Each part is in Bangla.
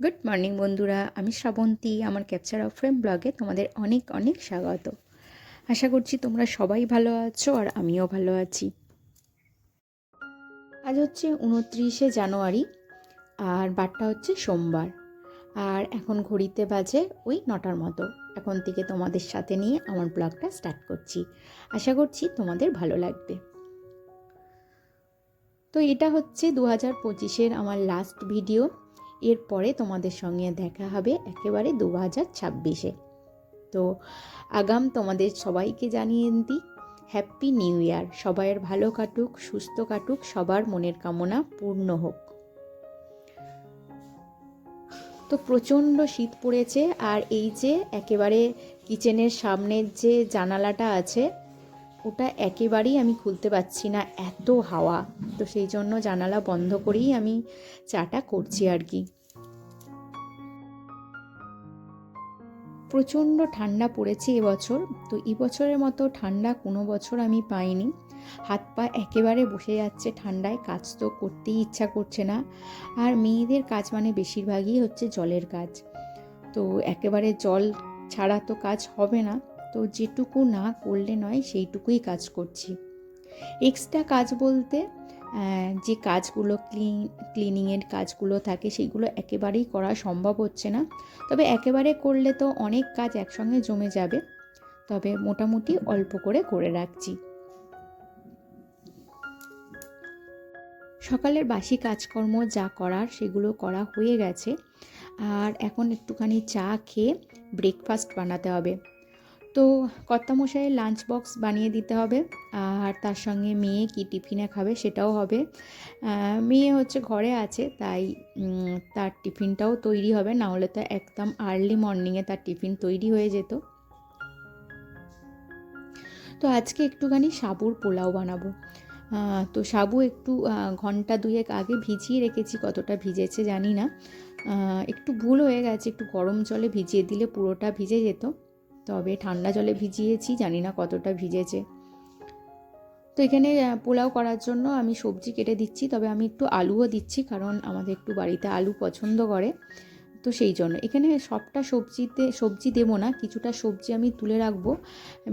গুড মর্নিং বন্ধুরা, আমি শ্রাবন্তী। আমার ক্যাপচার অফ ফ্রেম ব্লগে তোমাদের অনেক অনেক স্বাগত। আশা করছি তোমরা সবাই ভালো আছো আর আমিও ভালো আছি। আজ হচ্ছে 29শে জানুয়ারি আর বারটা হচ্ছে সোমবার। আর এখন ঘড়িতে বাজে ওই 9টার মতো। এখন থেকে তোমাদের সাথে নিয়ে আমার ব্লগটা স্টার্ট করছি। আশা করছি তোমাদের ভালো লাগবে। তো এটা হচ্ছে 2025-এর আমার লাস্ট ভিডিও। এরপরে তোমাদের সঙ্গে দেখা হবে একেবারে 2026-এ। তো আগাম তোমাদের সবাইকে জানিয়ে দিই হ্যাপি নিউ ইয়ার। সবাইয়ের ভালো কাটুক, সুস্থ কাটুক, সবার মনের কামনা পূর্ণ হোক। তো প্রচণ্ড শীত পড়েছে আর এই যে একেবারে কিচেনের সামনের যে জানালাটা আছে ওটা একেবারেই আমি খুলতে পারছি না, এত হাওয়া। তো সেই জন্য জানালা বন্ধ করেই আমি চাটা করছি আর কি। প্রচণ্ড ঠান্ডা পড়েছে এবছর। তো এবছরের মতো ঠান্ডা কোনো বছর আমি পাইনি। হাত পা একেবারে বসে যাচ্ছে ঠান্ডায়, কাজ তো করতেই ইচ্ছা করছে না। আর মেয়েদের কাজ মানে বেশিরভাগই হচ্ছে জলের কাজ। তো একেবারে জল ছাড়া তো কাজ হবে না। তো যেটুকু না করলে নয় সেইটুকুই কাজ করছি। এক্সট্রা কাজ বলতে যে কাজগুলো ক্লিনিংয়ের কাজগুলো থাকে সেইগুলো একেবারেই করা সম্ভব হচ্ছে না। তবে একেবারে করলে তো অনেক কাজ একসঙ্গে জমে যাবে, তবে মোটামুটি অল্প করে রাখছি। সকালের বাসি কাজকর্ম যা করার সেগুলো করা হয়ে গেছে। আর এখন একটুখানি চা খেয়ে ব্রেকফাস্ট বানাতে হবে। তো কর্তামশাইয়ের লাঞ্চ বক্স বানিয়ে দিতে হবে। আর তার সঙ্গে মেয়ে কি টিফিনে খাবে সেটাও হবে। মেয়ে হচ্ছে ঘরে আছে, তাই তার টিফিনটাও তৈরি হবে, না হলে তো একদম আর্লি মর্নিংয়ে তার টিফিন তৈরি হয়ে যেত। তো আজকে একটুখানি সাবুর পোলাও বানাবো। তো সাবু একটু ঘন্টা দুয়েক আগে ভিজিয়ে রেখেছি, কতটা ভিজেছে জানি না। একটু ভুল হয়ে গেছে, একটু গরম জলে ভিজিয়ে দিলে পুরোটা ভিজে যেত, তবে ঠান্ডা জলে ভিজিয়েছি, জানি না কতটা ভিজেছে। তো এখানে পোলাও করার জন্য আমি সবজি কেটে দিচ্ছি, তবে আমি একটু আলুও দিচ্ছি, কারণ আমাদের একটু বাড়িতে আলু পছন্দ করে। তো সেই জন্য এখানে সবটা সবজি দেবো না, কিছুটা সবজি আমি তুলে রাখবো।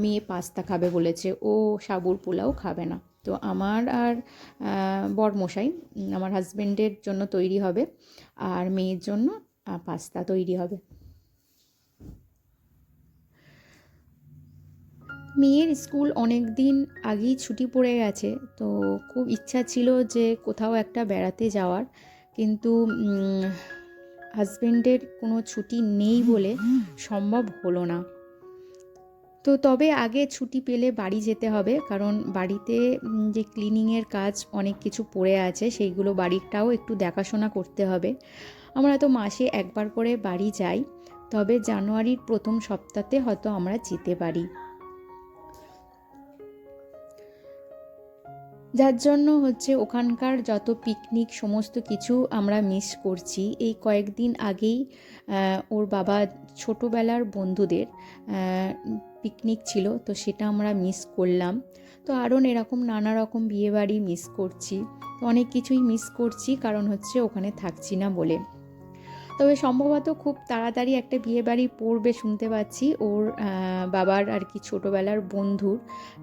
মেয়ে পাস্তা খাবে বলেছে, ও সাবুর পোলাও খাবে না। তো আমার আর বরমশাই, আমার হাজব্যান্ডের জন্য তৈরি হবে, আর মেয়ের জন্য পাস্তা তৈরি হবে। মেয়ের স্কুল অনেক দিন আগেই ছুটি পড়ে গেছে। তো খুব ইচ্ছা ছিল যে কোথাও একটা বেড়াতে যাওয়ার, কিন্তু হাজব্যান্ডের কোনো ছুটি নেই বলে সম্ভব হলো না। তো তবে আগে ছুটি পেলে বাড়ি যেতে হবে, কারণ বাড়িতে যে ক্লিনিংয়ের কাজ অনেক কিছু পড়ে আছে, সেইগুলো বাড়িটাও একটু দেখাশোনা করতে হবে। আমরা তো মাসে একবার করে বাড়ি যাই, তবে জানুয়ারির প্রথম সপ্তাহে হয়তো আমরা যেতে পারি। যার জন্য হচ্ছে ওখানকার যত পিকনিক সমস্ত কিছু আমরা মিস করছি। এই কয়েকদিন আগেই ওর বাবা ছোটোবেলার বন্ধুদের পিকনিক ছিল, তো সেটা আমরা মিস করলাম। তো আরও এরকম নানা রকম বিয়েবাড়ি মিস করছি, তো অনেক কিছুই মিস করছি, কারণ হচ্ছে ওখানে থাকছি না বলে। তবে সম্ভবত খুব তাড়াতাড়ি একটা বিয়েবাড়ি পড়বে শুনতে পাচ্ছি। ওর বাবার আর কি ছোটোবেলার বন্ধুর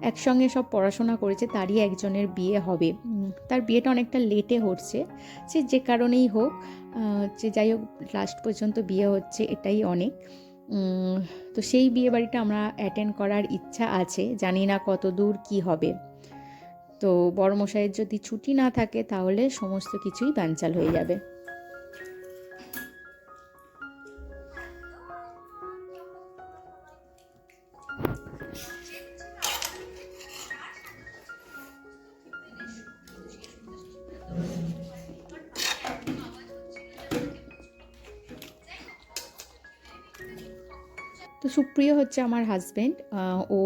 একসঙ্গে সব পড়াশোনা করেছে, তারই একজনের বিয়ে হবে। তার বিয়েটা অনেকটা লেটে হচ্ছে, সে যে কারণেই হোক, যে যাই হোক লাস্ট পর্যন্ত বিয়ে হচ্ছে, এটাই অনেক। তো সেই বিয়েবাড়িটা আমরা অ্যাটেন্ড করার ইচ্ছা আছে, জানি না কত দূর কী হবে। তো বড়মশাইয়ের যদি ছুটি না থাকে তাহলে সমস্ত কিছুই বানচাল হয়ে যাবে। তো সুপ্রিয় হচ্ছে আমার হাজব্যান্ড। ও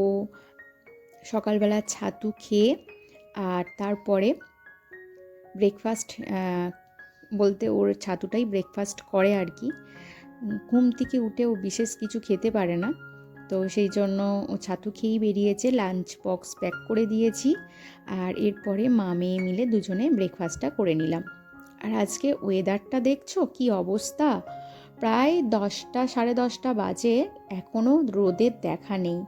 সকালবেলা ছাতু খেয়ে আর তারপরে ব্রেকফাস্ট বলতে ওর ছাতুটাই ব্রেকফাস্ট করে আর কি। ঘুম থেকে উঠে ও বিশেষ কিছু খেতে পারে না, তো সেই জন্য ও ছাতু খেয়েই বেরিয়েছে। লাঞ্চ বক্স প্যাক করে দিয়েছি, আর এরপরে মা মেয়ে মিলে দুজনে ব্রেকফাস্টটা করে নিলাম। আর আজকে ওয়েদারটা দেখছো কি অবস্থা, প্রায় 10টা 10:30 বাজে, এখনও রোদের দেখা নেই।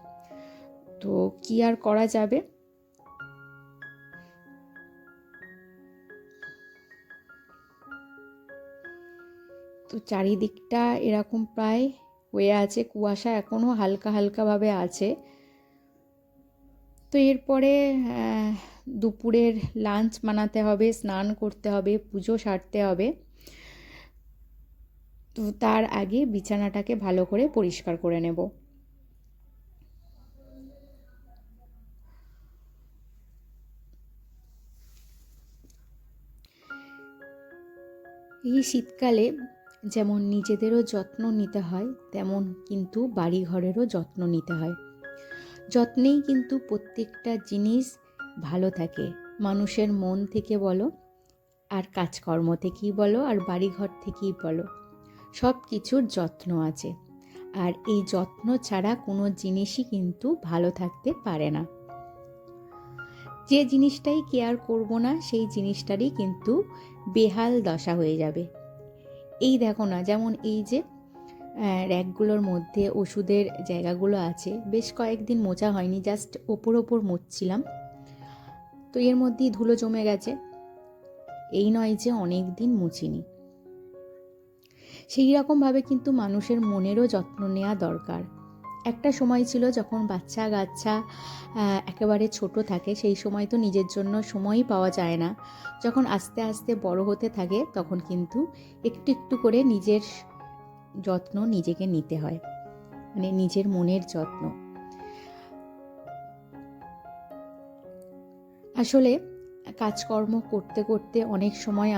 তো কি আর করা যাবে। তো চারিদিকটা এরকম প্রায় হয়ে আছে, কুয়াশা এখনও হালকা হালকাভাবে আছে। তো এরপরে দুপুরের লাঞ্চ বানাতে হবে, স্নান করতে হবে, পুজো সারতে হবে। তো তার আগে বিছানাটাকে ভালো করে পরিষ্কার করে নেব। এই শীতকালে যেমন নিজেদেরও যত্ন নিতে হয়, তেমন কিন্তু বাড়ি ঘরেরও যত্ন নিতে হয়। যত্নেই কিন্তু প্রত্যেকটা জিনিস ভালো থাকে, মানুষের মন থেকে বলো, আর কাজকর্ম থেকেই বলো, আর বাড়িঘর থেকেই বলো, সব কিছুর যত্ন আছে। আর এই যত্ন ছাড়া কোনো জিনিসই কিন্তু ভালো থাকতে পারে না। যে জিনিসটাই কেয়ার করব না, সেই জিনিসটারই কিন্তু বেহাল দশা হয়ে যাবে। এই দেখো না, যেমন এই যে র্যাকগুলোর মধ্যে ওষুধের জায়গাগুলো আছে, বেশ কয়েকদিন মোছা হয়নি, জাস্ট ওপর মুছছিলাম, তো এর মধ্যেই ধুলো জমে গেছে। এই নয় যে অনেক দিন মুছিনি। সেই রকমভাবে কিন্তু মানুষের মনেরও যত্ন নেওয়া দরকার। একটা সময় ছিল যখন বাচ্চা কাচ্চা একেবারে ছোট থাকে, সেই সময় তো নিজের জন্য সময়ই পাওয়া যায় না। যখন আস্তে আস্তে বড় হতে থাকে, তখন কিন্তু একটু একটু করে নিজের যত্ন নিজেকে নিতে হয়, মানে নিজের মনের যত্ন। আসলে কাজকর্ম করতে করতে অনেক সময়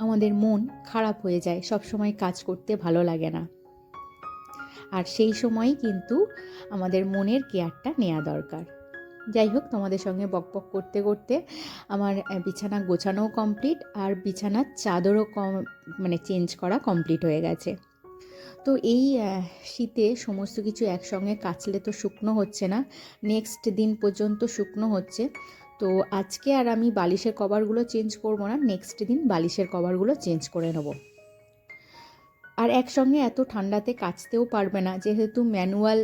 আমাদের মন খারাপ হয়ে যায়, সব সময় কাজ করতে ভালো লাগে না। আর সেই সময়ই কিন্তু আমাদের মনের কেয়ারটা নেওয়া দরকার। যাই হোক, তোমাদের সঙ্গে বকবক করতে করতে আমার বিছানা গোছানোও কমপ্লিট, আর বিছানার চাদরও মানে চেঞ্জ করা কমপ্লিট হয়ে গেছে। তো এই শীতে সমস্ত কিছু একসঙ্গে কাচলে তো শুকনো হচ্ছে না, নেক্সট দিন পর্যন্ত শুকনো হচ্ছে। তো আজকে আর আমি বালিশের কভারগুলো চেঞ্জ করব না, নেক্সট দিন বালিশের কভারগুলো চেঞ্জ করে নেব। আর একসঙ্গে এত ঠান্ডাতে কাচতেও পারবে না, যেহেতু ম্যানুয়াল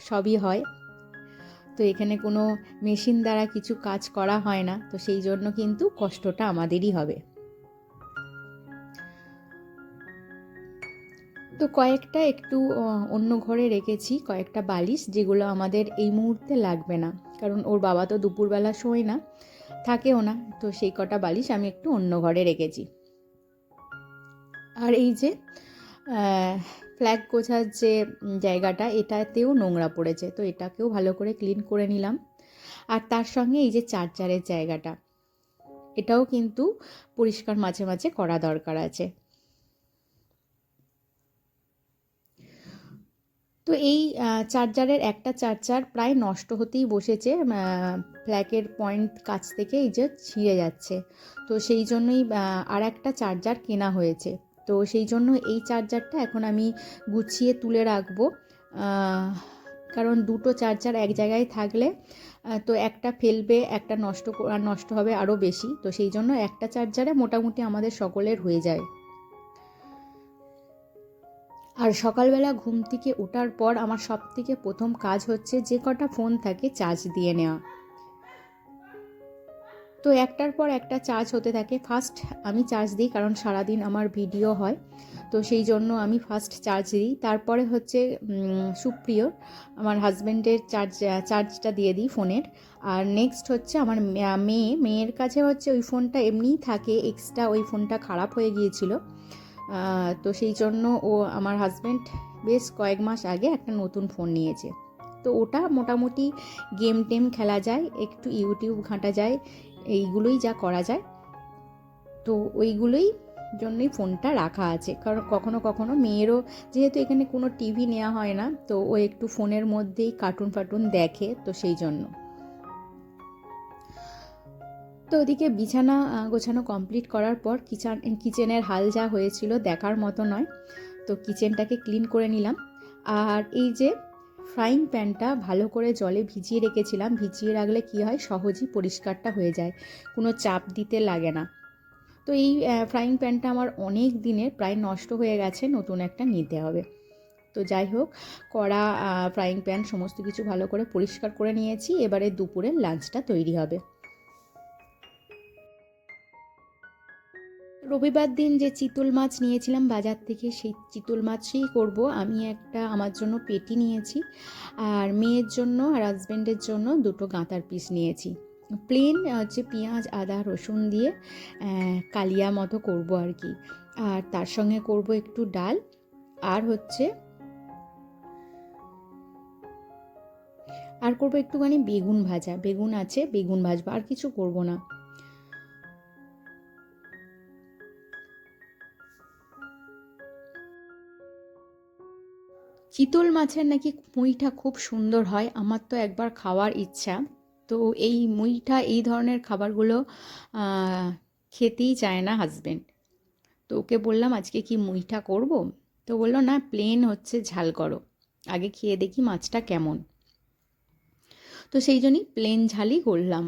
সবই হয়, তো এখানে কোনো মেশিন দ্বারা কিছু কাজ করা হয় না, তো সেই জন্য কিন্তু কষ্টটা আমাদেরই হবে। তো কয়েকটা একটু অন্য ঘরে রেখেছি, কয়েকটা বালিশ, যেগুলো আমাদের এই মুহূর্তে লাগবে না, কারণ ওর বাবা তো দুপুরবেলা শোয় না, থাকেও না, তো সেই কটা বালিশ আমি একটু অন্য ঘরে রেখেছি। আর এই যে ফ্ল্যাগ গোছার যে জায়গাটা, এটাতেও নোংরা পড়েছে, তো এটাকেও ভালো করে ক্লিন করে নিলাম। আর তার সঙ্গে এই যে চার্জারের জায়গাটা, এটাও কিন্তু পরিষ্কার মাঝে মাঝে করা দরকার আছে। তো এই চার্জারের একটা চার্জার প্রায় নষ্ট হতেই বসেছে, ফ্ল্যাগের পয়েন্ট কাছ থেকে এই যে ছিঁড়ে যাচ্ছে, তো সেই জন্যই আর একটা চার্জার কেনা হয়েছে। তো সেই জন্য এই চার্জারটা এখন আমি গুছিয়ে তুলে রাখবো, কারণ দুটো চার্জার এক জায়গায় থাকলে তো একটা ফেলবে, একটা নষ্ট হবে আরও বেশি, তো সেই জন্য একটা চার্জারে মোটামুটি আমাদের সকলের হয়ে যায়। আর সকালবেলা ঘুম থেকে ওঠার পর আমার সবথেকে প্রথম কাজ হচ্ছে যে কটা ফোন থাকে চার্জ দিয়ে নেওয়া। তো একটার পর একটা চার্জ হতে থাকে, ফার্স্ট আমি চার্জ দিই, কারণ সারাদিন আমার ভিডিও হয়, তো সেই জন্য আমি ফার্স্ট চার্জ দিই। তারপরে হচ্ছে সুপ্রিয়র আমার হাজব্যান্ডের চার্জটা দিয়ে দিই ফোনের। আর নেক্সট হচ্ছে আমার মেয়ের কাছে হচ্ছে ওই ফোনটা এমনিই থাকে এক্সট্রা, ওই ফোনটা খারাপ হয়ে গিয়েছিল, তো সেই জন্য আমার হাজব্যান্ড বেশ কয়েক মাস আগে একটা নতুন ফোন নিয়েছে, তো ওটা মোটামুটি গেম টেম খেলা যায়, একটু ইউটিউব ঘাঁটা যায়, এইগুলোই যা করা যায়, তো ওইগুলোই জন্যই ফোনটা রাখা আছে। কারণ কখনো কখনো মেয়েরও, যেহেতু এখানে কোনো টিভি নেওয়া হয় না, তো ও একটু ফোনের মধ্যেই কার্টুন ফার্টুন দেখে, তো সেই জন্য। তো ওদিকে বিছানা গোছানো কমপ্লিট করার পর কিচেনের হাল যা হয়েছিল দেখার মতো নয়, তো কিচেনটাকে ক্লিন করে নিলাম। আর এই যে ফ্রাইং প্যানটা ভালো করে জলে ভিজিয়ে রেখেছিলাম, ভিজিয়ে রাখলে কি হয়, সহজেই পরিষ্কারটা হয়ে যায়, কোনো চাপ দিতে লাগে না। তো এই ফ্রাইং প্যানটা আমার অনেক দিনের, প্রায় নষ্ট হয়ে গেছে, নতুন একটা নিতে হবে। তো যাই হোক, কড়া, ফ্রাইং প্যান সমস্ত কিছু ভালো করে পরিষ্কার করে নিয়েছি। এবারে দুপুরের লাঞ্চটা তৈরি হবে। রবিবার দিন যে চিতল মাছ নিয়েছিলাম বাজার থেকে, সেই চিতল মাছই করব। আমি একটা আমার জন্য পেটি নিয়েছি, আর মেয়ের জন্য আর হাজব্যান্ডের জন্য দুটো গাঁতার পিস নিয়েছি। প্লেন হচ্ছে পেঁয়াজ আদা রসুন দিয়ে কালিয়া মতো করব আর কি। আর তার সঙ্গে করব একটু ডাল, আর হচ্ছে করব একটুখানি বেগুন ভাজা। বেগুন আছে, বেগুন ভাজবো, আর কিছু করব না। চিতল মাছের নাকি মুইটা খুব সুন্দর হয়, আমার তো একবার খাওয়ার ইচ্ছা। তো এই মুইটা, এই ধরনের খাবারগুলো খেতেই চায় না হাজবেন্ড। তো ওকে বললাম আজকে কি মুইটা করব? তো বললো না, প্লেন হচ্ছে ঝাল করো, আগে খেয়ে দেখি মাছটা কেমন। তো সেই জন্যই প্লেন ঝালই করলাম।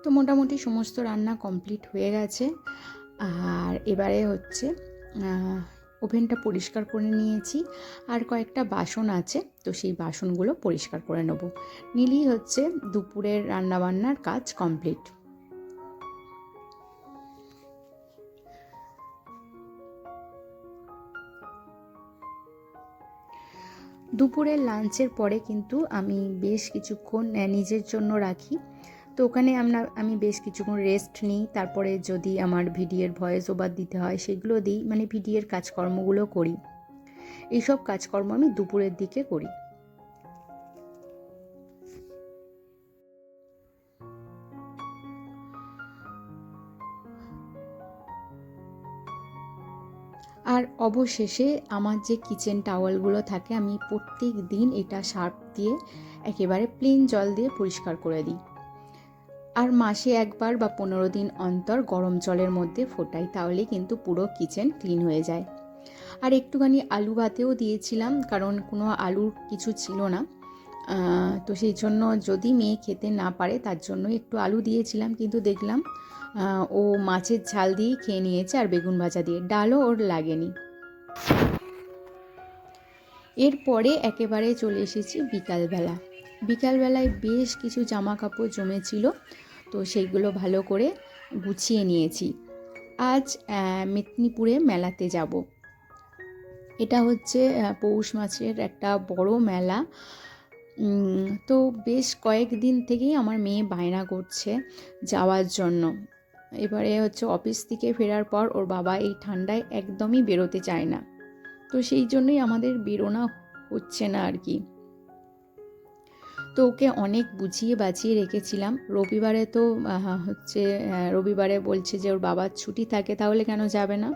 তো মোটামুটি সমস্ত রান্না কমপ্লিট হয়ে গেছে। আর এবারে হচ্ছে ওভেনটা পরিষ্কার করে নিয়েছি, আর কয়েকটা বাসন আছে, তো সেই বাসনগুলো পরিষ্কার করে নেব। নিলেই হচ্ছে দুপুরের রান্নাবান্নার কাজ কমপ্লিট। দুপুরের লাঞ্চের পরে কিন্তু আমি বেশ কিছুক্ষণ নিজের জন্য রাখি। তো ওখানে আমি বেশ কিছুক্ষণ রেস্ট নিই, তারপরে যদি আমার ভিডিওর ভয়েস ওভার দিতে হয় সেগুলো দিই, মানে ভিডিওর কাজকর্মগুলো করি। এইসব কাজকর্ম আমি দুপুরের দিকে করি। আর অবশেষে আমার যে কিচেন টাওয়ালগুলো থাকে, আমি প্রত্যেক দিন এটা সার্ফ দিয়ে একেবারে প্লেন জল দিয়ে পরিষ্কার করে দিই। আর মাসে একবার বা 15 দিন অন্তর গরম জলের মধ্যে ফোটাই, তাহলে কিন্তু পুরো কিচেন ক্লিন হয়ে যায়। আর একটুখানি আলু ভাতেও দিয়েছিলাম, কারণ কোনো আলুর কিছু ছিল না। তো সেই জন্য যদি মেয়ে খেতে না পারে তার জন্য একটু আলু দিয়েছিলাম, কিন্তু দেখলাম ও মাছের ঝাল দিয়েই খেয়ে নিয়েছে, আর বেগুন ভাজা দিয়ে, ডালও ওর লাগেনি। এরপরে একেবারে চলে এসেছি বিকালবেলা। বিকালবেলায় বেশ কিছু জামা কাপড় জমেছিল, তো সেইগুলো ভালো করে গুছিয়ে নিয়েছি। আজ মেদিনীপুরে মেলাতে যাব। এটা হচ্ছে পৌষ মাসের একটা বড় মেলা। তো বেশ কয়েকদিন থেকেই আমার মেয়ে বায়না করছে যাওয়ার জন্য। এবারে হচ্ছে অফিস থেকে ফেরার পর ওর বাবা এই ঠান্ডায় একদমই বেরোতে চায় না, তো সেই জন্যই আমাদের বেরোনো হচ্ছে না আর কি। তো ওকে অনেক বুঝিয়ে বাঁচিয়ে রেখেছিলাম। রবিবারে তো রবিবারে বলছে যে ওর বাবার ছুটি থাকে, তাহলে কেন যাবে না।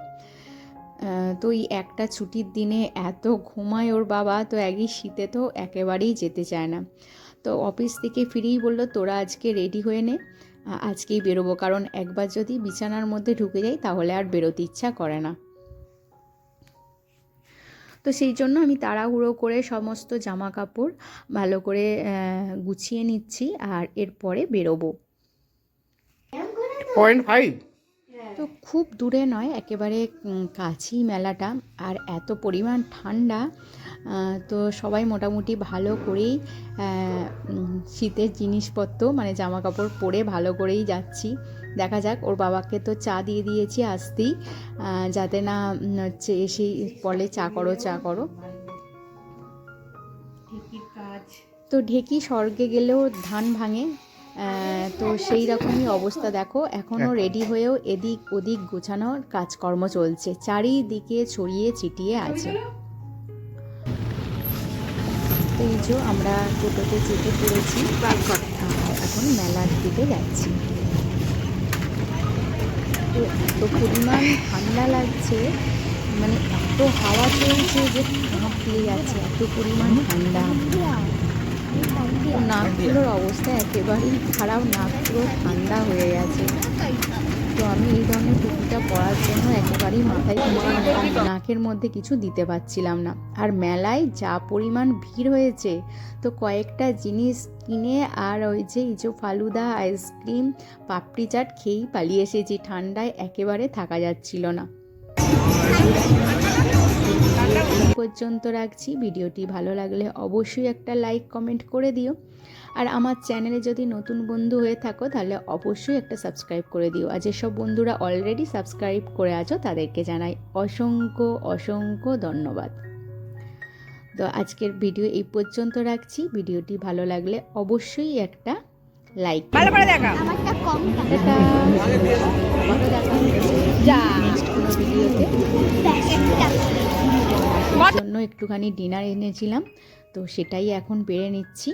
তো এই একটা ছুটির দিনে এত ঘুমায় ওর বাবা, তো একই শীতে তো একেবারেই যেতে চায় না। তো অফিস থেকে ফিরেই বলল, তোরা আজকে রেডি হয়ে নে, আজকেই বেরোবো, কারণ একবার যদি বিছানার মধ্যে ঢুকে যাই তাহলে আর বেরোতে ইচ্ছা করে না। তো সেই জন্য আমি তাড়াহুড়ো করে সমস্ত জামা কাপড় ভালো করে গুছিয়ে নিচ্ছি, আর এরপরে বেরোবো। 0.5। তো খুব দূরে নয়, একেবারে কাছেই মেলাটা, আর এত পরিমাণ ঠান্ডা, তো সবাই মোটামুটি ভালো করেই শীতের জিনিসপত্র, মানে জামা কাপড় পরে ভালো করেই যাচ্ছি। দেখা যাক, ওর বাবাকে তো চা দিয়ে দিয়েছি আসতেই, যাতে না হচ্ছে এসেই বলে চা করো চা করো। তো ঢেকি স্বর্গে গেলেও ধান ভাঙে, তো সেই রকমই অবস্থা। দেখো, এখনও রেডি হয়েও এদিক ওদিক গোছানোর কাজকর্ম চলছে, চারিদিকে ছড়িয়ে ছিটিয়ে আছে। তো এই যে আমরা টোটোতে চেপে পড়েছি, এখন মেলার দিকে যাচ্ছি। তো এত পরিমাণ ঠান্ডা লাগছে, মানে এত হাওয়া চলছে যে হাঁপিয়ে যাচ্ছে, এত পরিমাণ ঠান্ডা। নাকগুলোর অবস্থা একেবারেই খারাপ, নাক পুরো ঠান্ডা হয়ে গেছে। তো আমি এই ধরনের টুপিটা পরার জন্য একেবারেই মাথায় নাকের মধ্যে কিছু দিতে পারছিলাম না। আর মেলায় যা পরিমাণ ভিড় হয়েছে, তো কয়েকটা জিনিস কিনে আর ওই যে ফালুদা, আইসক্রিম, পাপড়ি চাট খেয়েই পালিয়ে এসেছি, ঠান্ডায় একেবারে থাকা যাচ্ছিল না। এই পর্যন্ত রাখছি। ভিডিওটি ভালো লাগলে অবশ্যই একটা লাইক কমেন্ট করে দিও। আর আমার চ্যানেলে যদি নতুন বন্ধু হয়ে থাকো তাহলে অবশ্যই একটা সাবস্ক্রাইব করে দিও। আর যেসব বন্ধুরা অলরেডি সাবস্ক্রাইব করে আছো তাদেরকে জানাই অসংখ্য অসংখ্য ধন্যবাদ। তো আজকের ভিডিও এই পর্যন্ত রাখছি। ভিডিওটি ভালো লাগলে অবশ্যই একটা লাইক ভালো করে দেখা। আমারটা কম টাটা। নেক্সট কোনো ভিডিওতে জন্য একটুখানি ডিনার এনেছিলাম, তো সেটাই এখন বেড়ে নিচ্ছি।